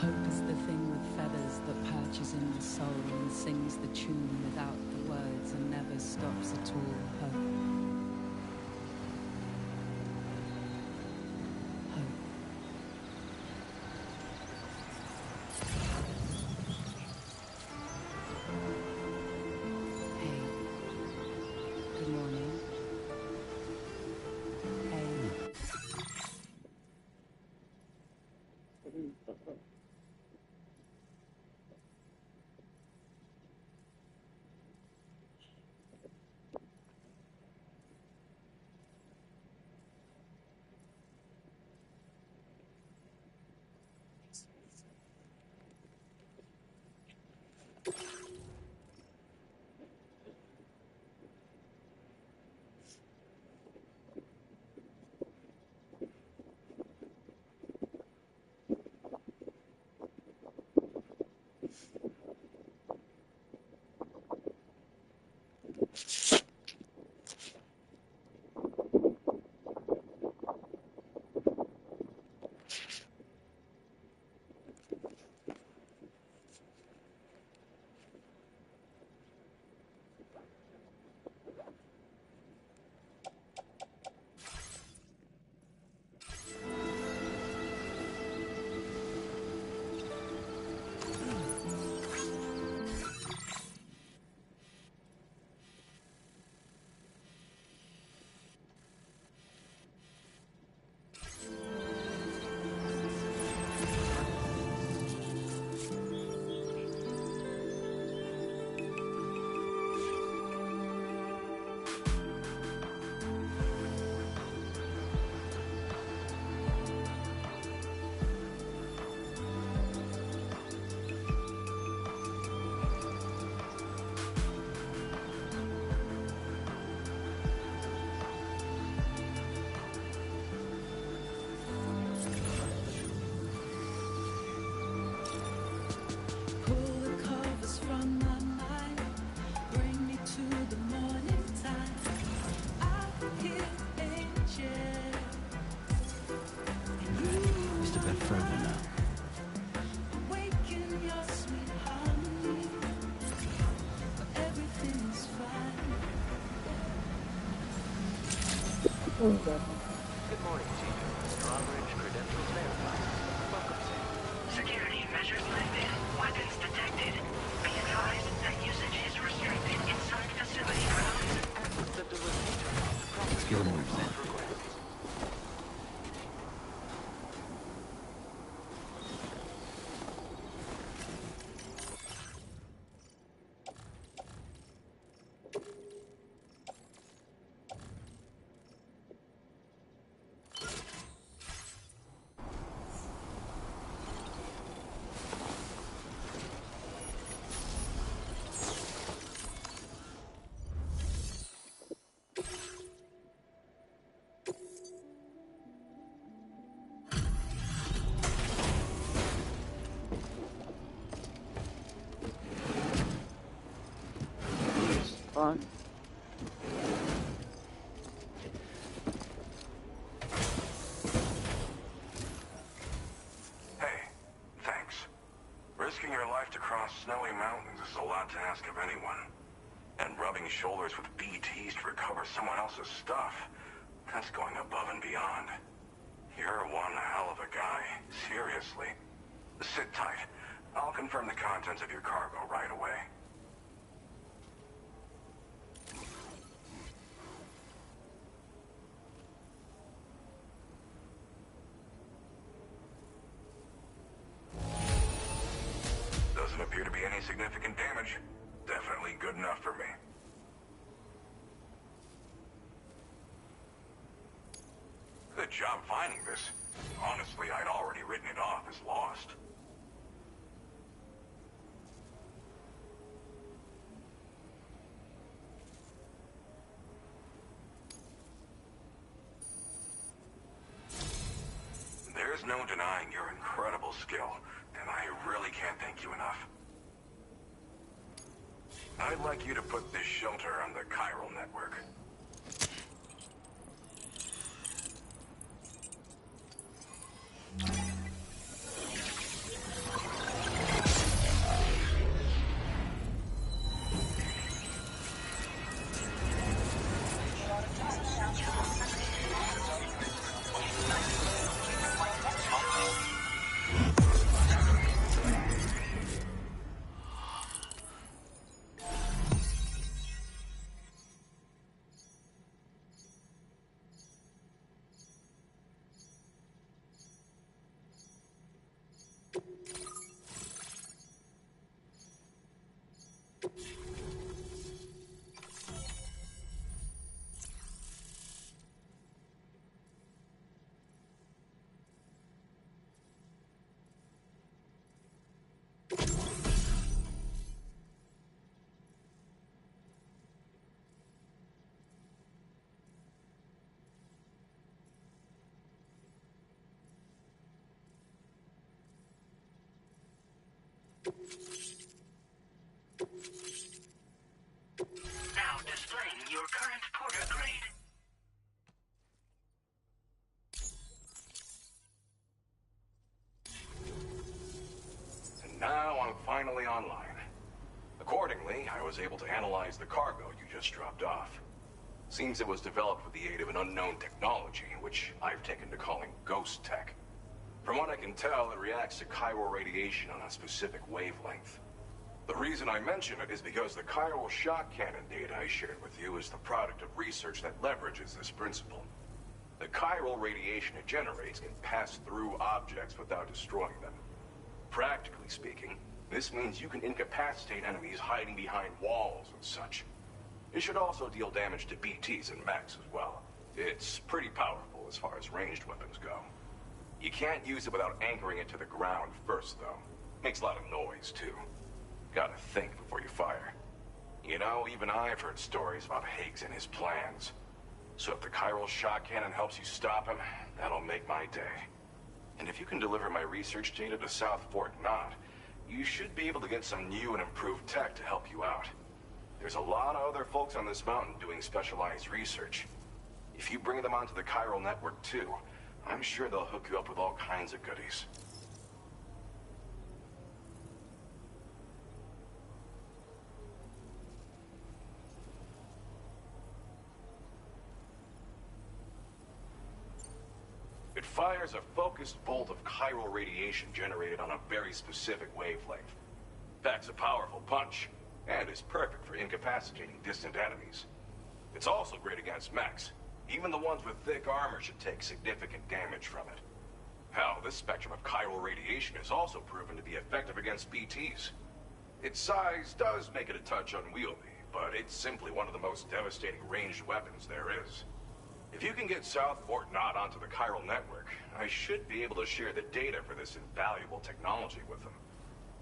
Hope is the thing with feathers that perches in the soul and sings the tune without the words and never stops at all. Hope. Hope. Hey. Good morning. Hey. Just a bit further now. Good morning to you. Strawbridge credentials verified. Welcome to Security measures lifted. Weapons detected. Be advised that usage is restricted inside facility grounds. the delivery terminal. Proper Skill moves then. requests. Fun. Hey, thanks. Risking your life to cross snowy mountains is a lot to ask of anyone. And rubbing shoulders with BTs to recover someone else's stuff, that's going above and beyond. You're one hell of a guy, seriously. Sit tight. I'll confirm the contents of your cargo right away. Doesn't appear to be any significant damage. Definitely good enough for me. Good job finding this. Honestly, I'd already written it off as lost. There's no denying your incredible skill, and I really can't thank you enough. I'd like you to put this shelter on the chiral network. Now displaying your current porter grade. And now I'm finally online. Accordingly, I was able to analyze the cargo you just dropped off. Seems it was developed with the aid of an unknown technology, which I've taken to calling ghost tech. From what I can tell, it reacts to chiral radiation on a specific wavelength. The reason I mention it is because the chiral shock cannon data I shared with you is the product of research that leverages this principle. The chiral radiation it generates can pass through objects without destroying them. Practically speaking, this means you can incapacitate enemies hiding behind walls and such. It should also deal damage to BTs and mechs as well. It's pretty powerful as far as ranged weapons go. You can't use it without anchoring it to the ground first, though. Makes a lot of noise, too. Gotta think before you fire. You know, even I've heard stories about Higgs and his plans. So if the chiral shock cannon helps you stop him, that'll make my day. And if you can deliver my research data to South Fort Knott, you should be able to get some new and improved tech to help you out. There's a lot of other folks on this mountain doing specialized research. If you bring them onto the chiral network too, I'm sure they'll hook you up with all kinds of goodies. It fires a focused bolt of chiral radiation generated on a very specific wavelength. Packs a powerful punch, and is perfect for incapacitating distant enemies. It's also great against mechs. Even the ones with thick armor should take significant damage from it. Hell, this spectrum of chiral radiation is also proven to be effective against BTs. Its size does make it a touch unwieldy, but it's simply one of the most devastating ranged weapons there is. If you can get South Fort Knott onto the chiral network, I should be able to share the data for this invaluable technology with them.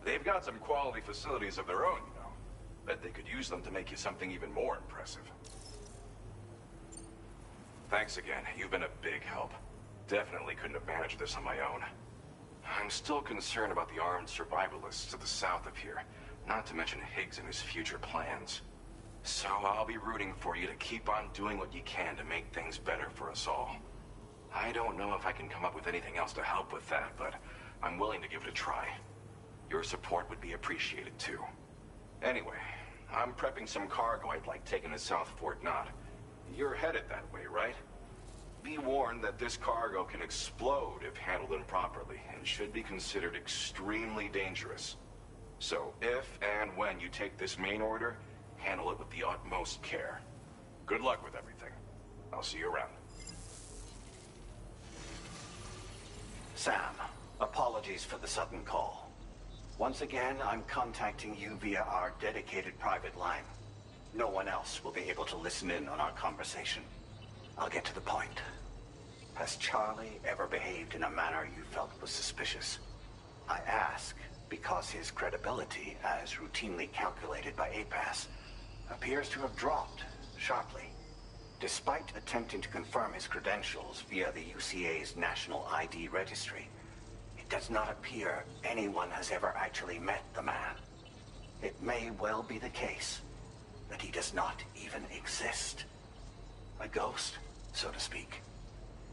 They've got some quality facilities of their own, you know. Bet they could use them to make you something even more impressive. Thanks again. You've been a big help. Definitely couldn't have managed this on my own. I'm still concerned about the armed survivalists to the south of here, not to mention Higgs and his future plans. So I'll be rooting for you to keep on doing what you can to make things better for us all. I don't know if I can come up with anything else to help with that, but I'm willing to give it a try. Your support would be appreciated too. Anyway, I'm prepping some cargo I'd like taken to South Fort Knott. You're headed that way, right? Be warned that this cargo can explode if handled improperly, and should be considered extremely dangerous. So if and when you take this main order, handle it with the utmost care. Good luck with everything. I'll see you around. Sam, apologies for the sudden call. Once again, I'm contacting you via our dedicated private line. No one else will be able to listen in on our conversation. I'll get to the point. Has Charlie ever behaved in a manner you felt was suspicious? I ask because his credibility, as routinely calculated by APAS, appears to have dropped sharply. Despite attempting to confirm his credentials via the UCA's National ID Registry, it does not appear anyone has ever actually met the man. It may well be the case that he does not even exist. A ghost, so to speak.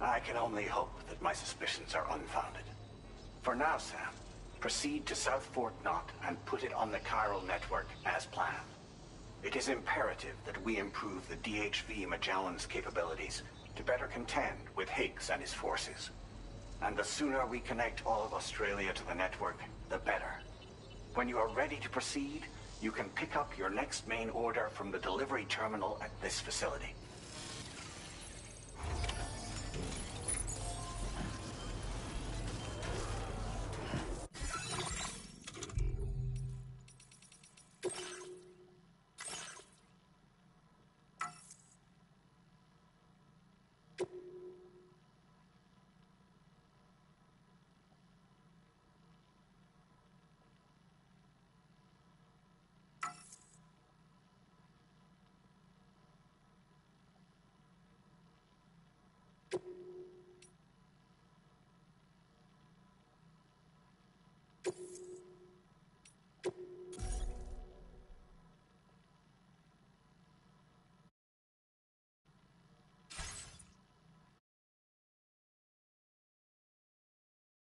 I can only hope that my suspicions are unfounded. For now, Sam, proceed to South Fort Knott and put it on the chiral network as planned. It is imperative that we improve the DHV Magellan's capabilities to better contend with Higgs and his forces. And the sooner we connect all of Australia to the network, the better. When you are ready to proceed, you can pick up your next main order from the delivery terminal at this facility.